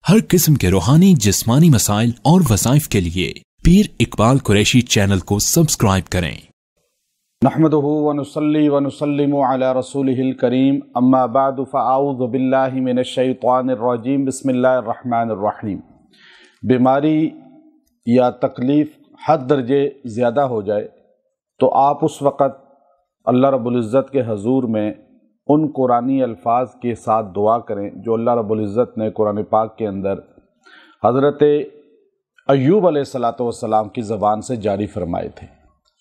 हर किस्म के रूहानी जिस्मानी मसाइल और वज़ाइफ के लिए पीर इकबाल कुरैशी चैनल को सब्सक्राइब करें। नहमदुहु व नुसल्ली व नुसल्लिमु अला रसूलिहिल करीम अम्मा बादु फ़अऊज़ु बिल्लाहि मिनश शैतानिर रजीम बिस्मिल्लाहिर रहमानिर रहीम। बीमारी या तकलीफ़ हद दर्जे ज़्यादा हो जाए तो आप उस वक़्त अल्लाह रब्बुल इज़्ज़त के हज़ूर में उन कुरानी अल्फाज के साथ दुआ करें जो अल्लाह रब्बुल इज़्ज़त ने कुरान पाक के अंदर हज़रत अय्यूब अलैहिस्सलातु वस्सलाम की ज़बान से जारी फरमाए थे।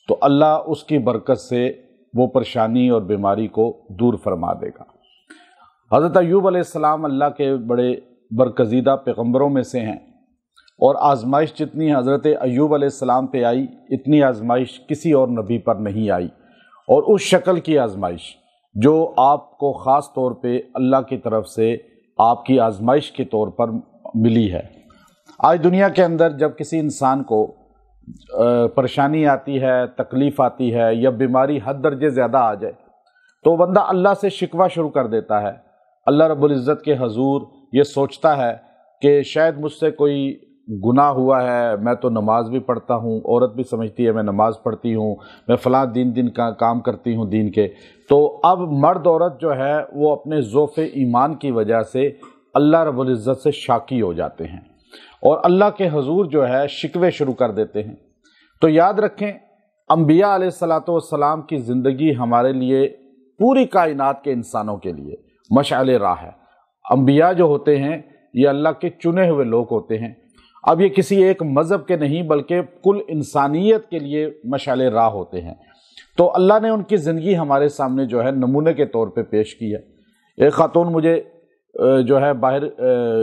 तो अल्लाह उसकी बरकत से वो परेशानी और बीमारी को दूर फरमा देगा। हज़रत अय्यूब अलैहिस्सलाम अल्लाह के बड़े बरकज़ीदा पैगम्बरों में से हैं और आजमाइश जितनी हज़रत अय्यूब अलैहिस्सलाम पे आई इतनी आजमाइश किसी और नबी पर नहीं आई, और उस शक्ल की आजमाइश जो आपको ख़ास तौर पे अल्लाह की तरफ से आपकी आजमाइश के तौर पर मिली है। आज दुनिया के अंदर जब किसी इंसान को परेशानी आती है, तकलीफ़ आती है या बीमारी हद दर्जे ज़्यादा आ जाए तो बंदा अल्लाह से शिकवा शुरू कर देता है। अल्लाह रब्बुल इज़्ज़त के हज़ूर ये सोचता है कि शायद मुझसे कोई गुनाह हुआ है, मैं तो नमाज भी पढ़ता हूँ, औरत भी समझती है मैं नमाज पढ़ती हूँ, मैं फ़लाँ दिन का काम करती हूँ दीन के। तो अब मर्द औरत जो है वो अपने ज़ौफ़ ईमान की वजह से अल्लाह रब्बुल इज़्ज़त से शाकी हो जाते हैं और अल्लाह के हज़ूर जो है शिकवे शुरू कर देते हैं। तो याद रखें, अंबिया अलैहिस्सलातु वस्सलाम की ज़िंदगी हमारे लिए, पूरी कायनात के इंसानों के लिए मशअल राह है। अंबिया जो होते हैं ये अल्लाह के चुने हुए लोग होते हैं। अब ये किसी एक मज़हब के नहीं बल्कि कुल इंसानियत के लिए मशअल राह होते हैं। तो अल्लाह ने उनकी ज़िंदगी हमारे सामने जो है नमूने के तौर पे पेश की है। एक ख़ातून मुझे जो है बाहर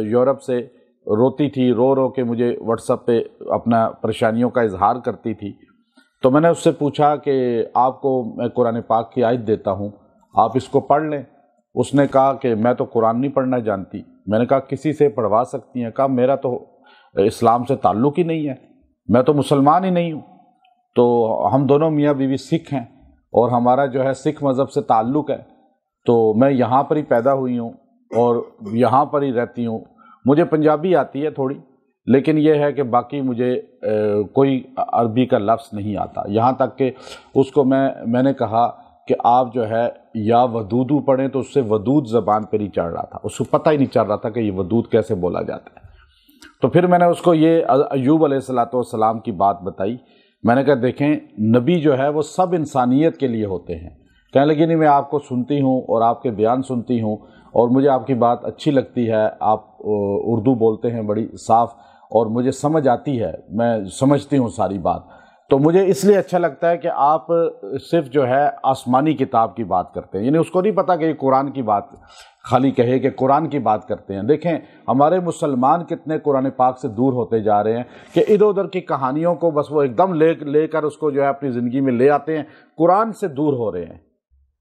यूरोप से रोती थी, रो रो के मुझे व्हाट्सएप पे अपना परेशानियों का इजहार करती थी। तो मैंने उससे पूछा कि आपको मैं कुरान पाक की आयत देता हूँ, आप इसको पढ़ लें। उसने कहा कि मैं तो कुरान नहीं पढ़ना जानती। मैंने कहा किसी से पढ़वा सकती हैं? कहा मेरा तो इस्लाम से ताल्लुक़ ही नहीं है, मैं तो मुसलमान ही नहीं हूँ। तो हम दोनों मियाँ बीवी सिख हैं और हमारा जो है सिख मज़हब से ताल्लुक़ है। तो मैं यहाँ पर ही पैदा हुई हूँ और यहाँ पर ही रहती हूँ। मुझे पंजाबी आती है थोड़ी, लेकिन यह है कि बाकी मुझे कोई अरबी का लफ्ज़ नहीं आता। यहाँ तक कि उसको मैंने कहा कि आप जो है या वदूदू पढ़ें, तो उससे वदूद ज़बान पर नहीं चढ़ रहा था, उसको पता ही नहीं चल रहा था कि ये वदूद कैसे बोला जाता है। तो फिर मैंने उसको ये अय्यूब अलैहिस्सलातु वस्सलाम की बात बताई। मैंने कहा देखें, नबी जो है वो सब इंसानियत के लिए होते हैं। कहने लगी नहीं, मैं आपको सुनती हूँ और आपके बयान सुनती हूँ और मुझे आपकी बात अच्छी लगती है, आप उर्दू बोलते हैं बड़ी साफ़ और मुझे समझ आती है, मैं समझती हूँ सारी बात। तो मुझे इसलिए अच्छा लगता है कि आप सिर्फ जो है आसमानी किताब की बात करते हैं, यानी उसको नहीं पता कि ये कुरान की बात खाली कहे कि कुरान की बात करते हैं। देखें हमारे मुसलमान कितने कुरान पाक से दूर होते जा रहे हैं कि इधर उधर की कहानियों को बस वो एकदम लेकर उसको जो है अपनी ज़िंदगी में ले आते हैं, कुरान से दूर हो रहे हैं।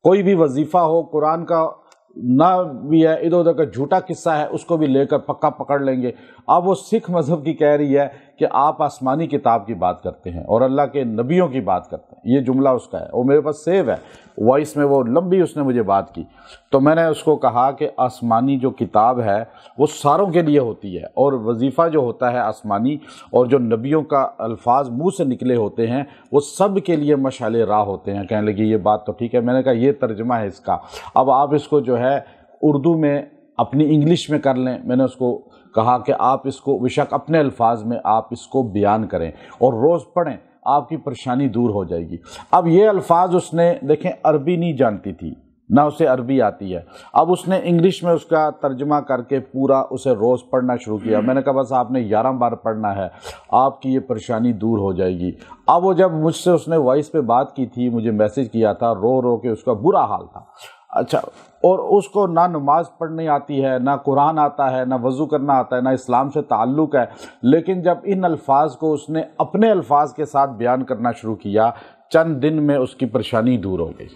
कोई भी वजीफ़ा हो कुरान का ना भी है, इधर उधर का झूठा किस्सा है उसको भी लेकर पक्का पकड़ लेंगे। अब वो सिख मज़हब की कह रही है कि आप आसमानी किताब की बात करते हैं और अल्लाह के नबियों की बात करते हैं। ये जुमला उसका है, वो मेरे पास सेव है वॉइस में, वो लंबी उसने मुझे बात की। तो मैंने उसको कहा कि आसमानी जो किताब है वो सारों के लिए होती है और वजीफ़ा जो होता है आसमानी और जो नबियों का अल्फाज मुँह से निकले होते हैं वो सब के लिए मशाल राह होते हैं। कहने लगी ये बात तो ठीक है। मैंने कहा ये तर्जमा है इसका, अब आप इसको जो है उर्दू में अपनी इंग्लिश में कर लें। मैंने उसको कहा कि आप इसको बेशक अपने अल्फाज में आप इसको बयान करें और रोज़ पढ़ें, आपकी परेशानी दूर हो जाएगी। अब ये अल्फाज उसने देखें अरबी नहीं जानती थी, ना उसे अरबी आती है। अब उसने इंग्लिश में उसका तर्जमा करके पूरा उसे रोज़ पढ़ना शुरू किया। मैंने कहा बस आपने 11 बार पढ़ना है, आपकी ये परेशानी दूर हो जाएगी। अब वो जब मुझसे उसने वॉइस पे बात की थी, मुझे मैसेज किया था, रो रो के उसका बुरा हाल था। अच्छा, और उसको ना नमाज पढ़नी आती है, ना कुरान आता है, ना वज़ू करना आता है, ना इस्लाम से ताल्लुक़ है, लेकिन जब इन अल्फाज को उसने अपने अल्फाज के साथ बयान करना शुरू किया, चंद दिन में उसकी परेशानी दूर हो गई।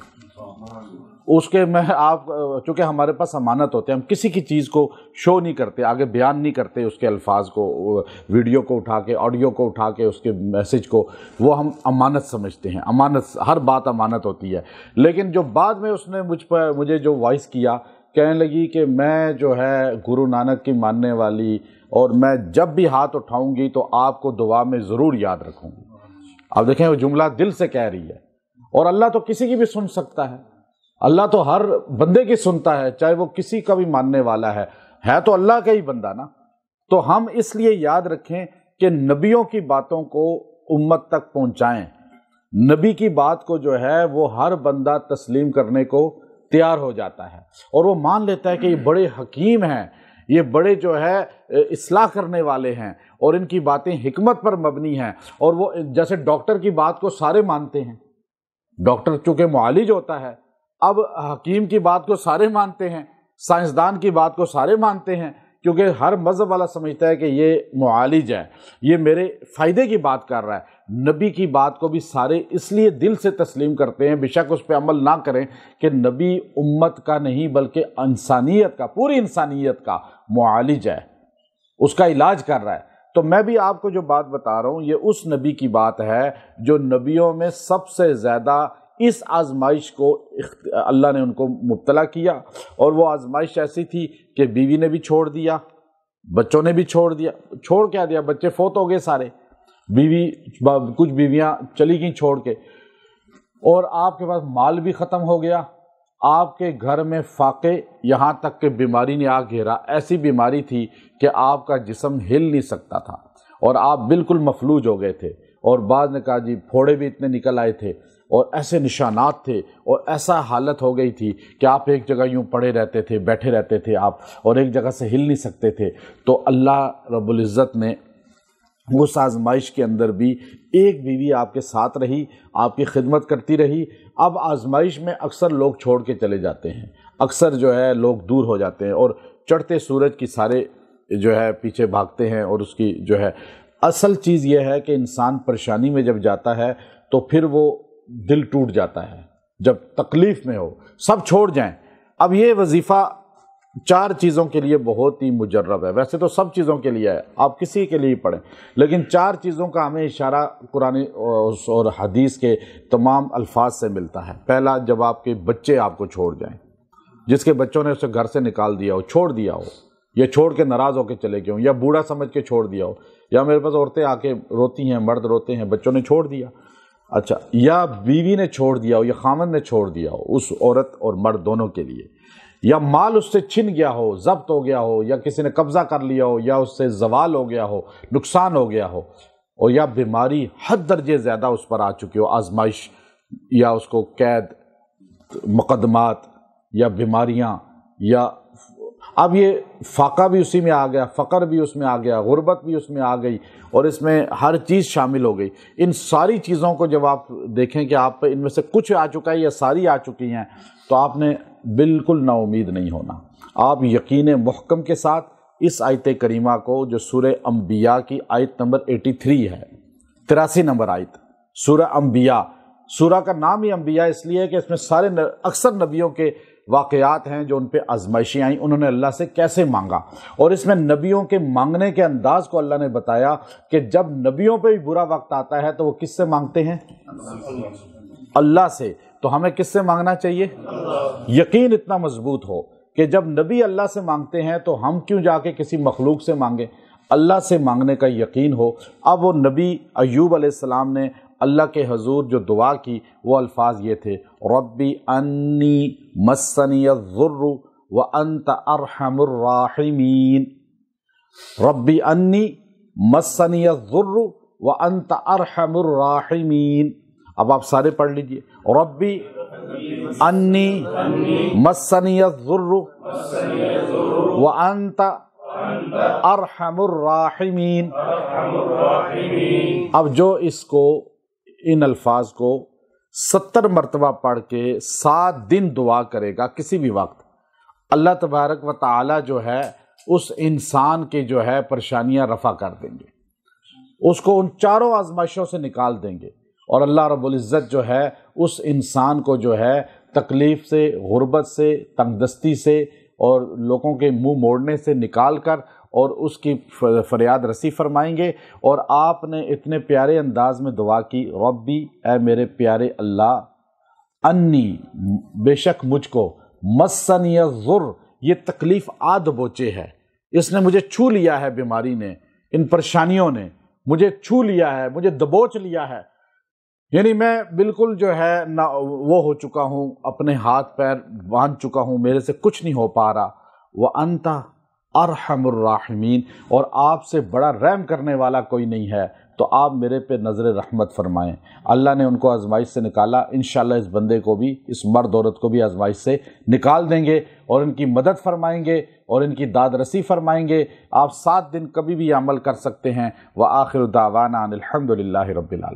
उसके मैं आप चूँकि हमारे पास अमानत होते हैं, हम किसी की चीज़ को शो नहीं करते, आगे बयान नहीं करते, उसके अल्फाज को, वीडियो को उठा के, ऑडियो को उठा के, उसके मैसेज को, वो हम अमानत समझते हैं। अमानत, हर बात अमानत होती है। लेकिन जो बाद में उसने मुझे जो वॉइस किया کہنے لگی کہ میں جو ہے گرو نانک کی ماننے والی، اور میں جب بھی ہاتھ اٹھاؤں گی تو آپ کو دعا میں ضرور یاد رکھوں گی۔ اب دیکھیں وہ جملہ دل سے کہہ رہی ہے، اور اللہ تو کسی کی بھی سن سکتا ہے، اللہ تو ہر بندے کی سنتا ہے، چاہے وہ کسی کا بھی ماننے والا ہے تو اللہ کا ہی بندہ نا۔ تو ہم اس لیے یاد رکھیں کہ نبیوں کی باتوں کو امت تک پہنچائیں، نبی کی بات کو جو ہے وہ ہر بندہ تسلیم کرنے کو تیار ہو جاتا ہے، اور وہ مان لیتا ہے کہ یہ بڑے حکیم ہیں، یہ بڑے جو ہے اصلاح کرنے والے ہیں، اور ان کی باتیں حکمت پر مبنی ہیں۔ اور وہ جیسے ڈاکٹر کی بات کو سارے مانتے ہیں، ڈاکٹر چونکہ معالج ہوتا ہے، اب حکیم کی بات کو سارے مانتے ہیں، سائنسدان کی بات کو سارے مانتے ہیں، کیونکہ ہر مذہب والا سمجھتا ہے کہ یہ معالج ہے، یہ میرے فائدے کی بات کر رہا ہے۔ نبی کی بات کو بھی سارے اس لیے دل سے تسلیم کرتے ہیں، بے شک اس پہ عمل نہ کریں، کہ نبی امت کا نہیں بلکہ انسانیت کا، پوری انسانیت کا معالج ہے، اس کا علاج کر رہا ہے۔ تو میں بھی آپ کو جو بات بتا رہا ہوں یہ اس نبی کی بات ہے جو نبیوں میں سب سے زیادہ اس آزمائش کو اللہ نے ان کو مبتلا کیا، اور وہ آزمائش ایسی تھی کہ بیوی نے بھی چھوڑ دیا، بچوں نے بھی چھوڑ دیا، چھوڑ کیا دیا، بچے فوت ہو گئے سارے، کچھ بیویاں چلی گئیں چھوڑ کے، اور آپ کے پاس مال بھی ختم ہو گیا، آپ کے گھر میں فاقے، یہاں تک کہ بیماری نے آ گھیرا، ایسی بیماری تھی کہ آپ کا جسم ہل نہیں سکتا تھا، اور آپ بالکل مفلوج ہو گئے تھے، اور بعض نے کہا جی پھوڑے بھی اتنے نکل آئے تھے، اور ایسے نشانات تھے، اور ایسا حالت ہو گئی تھی کہ آپ ایک جگہ یوں پڑے رہتے تھے، بیٹھے رہتے تھے آپ، اور ایک جگہ سے ہل نہیں سکتے تھے۔ تو اللہ رب العزت نے اس آزمائش کے اندر بھی ایک بیوی آپ کے ساتھ رہی، آپ کی خدمت کرتی رہی۔ اب آزمائش میں اکثر لوگ چھوڑ کے چلے جاتے ہیں، اکثر جو ہے لوگ دور ہو جاتے ہیں، اور چڑھتے سورج کی سارے جو ہے پیچھے بھاگتے ہیں، اور اس کی جو ہے اصل چیز یہ ہے کہ انسان پریشانی میں جب جاتا ہے تو پھر وہ دل ٹوٹ جاتا ہے، جب تکلیف میں ہو سب چھوڑ جائیں۔ اب یہ وظیفہ 4 چیزوں کے لیے بہت ہی مجرب ہے، ویسے تو سب چیزوں کے لیے ہے، آپ کسی کے لیے ہی پڑھیں، لیکن 4 چیزوں کا ہمیں اشارہ قرآن اور حدیث کے تمام الفاظ سے ملتا ہے۔ پہلا، جب آپ کے بچے آپ کو چھوڑ جائیں، جس کے بچوں نے اسے گھر سے نکال دیا ہو، چھوڑ دیا ہو، یا چھوڑ کے ناراض ہو کے چلے گئے ہوں، یا بوڑھا سمجھ کے چھوڑ دیا ہو، یا میرے پاس عورتیں آ کے روتی ہیں، مرد روتے ہیں، بچوں نے چھوڑ دیا، اچھا، یا بیوی نے چھوڑ دیا ہو، یا خامند نے چھوڑ دیا ہو، اس عورت اور مرد دونوں کے لیے، یا مال اس سے چھن گیا ہو، ضبط ہو گیا ہو، یا کسی نے قبضہ کر لیا ہو، یا اس سے زوال ہو گیا ہو، نقصان ہو گیا ہو، اور یا بیماری حد درجے زیادہ اس پر آ چکی ہو، آزمائش، یا اس کو قید، مقدمات، یا بیماریاں، یا اب یہ فاقہ بھی اسی میں آ گیا، فقر بھی اس میں آ گیا، غربت بھی اس میں آ گئی، اور اس میں ہر چیز شامل ہو گئی۔ ان ساری چیزوں کو جب آپ دیکھیں کہ آپ پہ ان میں سے کچھ آ چکا ہے یا ساری آ چکی ہیں، تو آپ نے بالکل نا امید نہیں ہونا، آپ یقین محکم کے ساتھ اس آیت کریمہ کو، جو سورہ انبیاء کی آیت نمبر 83 ہے، 83 نمبر آیت، سورہ انبیاء، سورہ کا نام ہی انبیاء اس لیے ہے کہ اس میں سارے اکثر نبیوں کے واقعات ہیں جو ان پہ آزمائشیں آئیں، انہوں نے اللہ سے کیسے مانگا، اور اس میں نبیوں کے مانگنے کے انداز کو اللہ نے بتایا کہ جب نبیوں پہ بھی برا وقت آتا ہے تو وہ کس سے مانگتے ہیں؟ اللہ سے۔ تو ہمیں کس سے مانگنا چاہیے؟ یقین اتنا مضبوط ہو کہ جب نبی اللہ سے مانگتے ہیں تو ہم کیوں جا کے کسی مخلوق سے مانگیں، اللہ سے مانگنے کا یقین ہو۔ اب وہ نبی ایوب علیہ السلام نے اللہ کے حضور جو دعا کی، وہ الفاظ یہ تھے، ربی انی مسنی الضر وانت ارحم الراحمین، ربی انی مسنی الضر وانت ارحم الراحمین۔ اب آپ سارے پڑھ لیجئے، ربی انی مسنی الضر وانت ارحم الراحمین۔ اب جو اس کو، ان الفاظ کو 70 مرتبہ پڑھ کے 7 دن دعا کرے گا کسی بھی وقت، اللہ تبارک و تعالی جو ہے اس انسان کے جو ہے پریشانیاں رفع کر دیں گے، اس کو ان 4 آزمائشوں سے نکال دیں گے، اور اللہ رب العزت جو ہے اس انسان کو جو ہے تکلیف سے، غربت سے، تنگ دستی سے اور لوگوں کے منہ موڑنے سے نکال کر اور اس کی فریاد رسی فرمائیں گے۔ اور آپ نے اتنے پیارے انداز میں دعا کی، ربی، اے میرے پیارے اللہ، انی، بے شک مجھ کو، مسنی الضر، یہ تکلیف آد بوچے ہے، اس نے مجھے چھو لیا ہے، بیماری نے، ان پریشانیوں نے مجھے چھو لیا ہے، مجھے دبوچ لیا ہے، یعنی میں بالکل جو ہے وہ ہو چکا ہوں، اپنے ہاتھ پیر باندھ چکا ہوں، میرے سے کچھ نہیں ہو پا رہا۔ وَأَنْتَ ارحم الراحمین، اور آپ سے بڑا رحم کرنے والا کوئی نہیں ہے، تو آپ میرے پہ نظر رحمت فرمائیں۔ اللہ نے ان کو آزمائش سے نکالا، انشاءاللہ اس بندے کو بھی، اس مرد عورت کو بھی آزمائش سے نکال دیں گے اور ان کی مدد فرمائیں گے اور ان کی داد رسی فرمائیں گے۔ آپ 7 دن کبھی بھی عمل کر سکتے ہیں۔ وآخر دعوانا ان الحمد للہ رب العالمین۔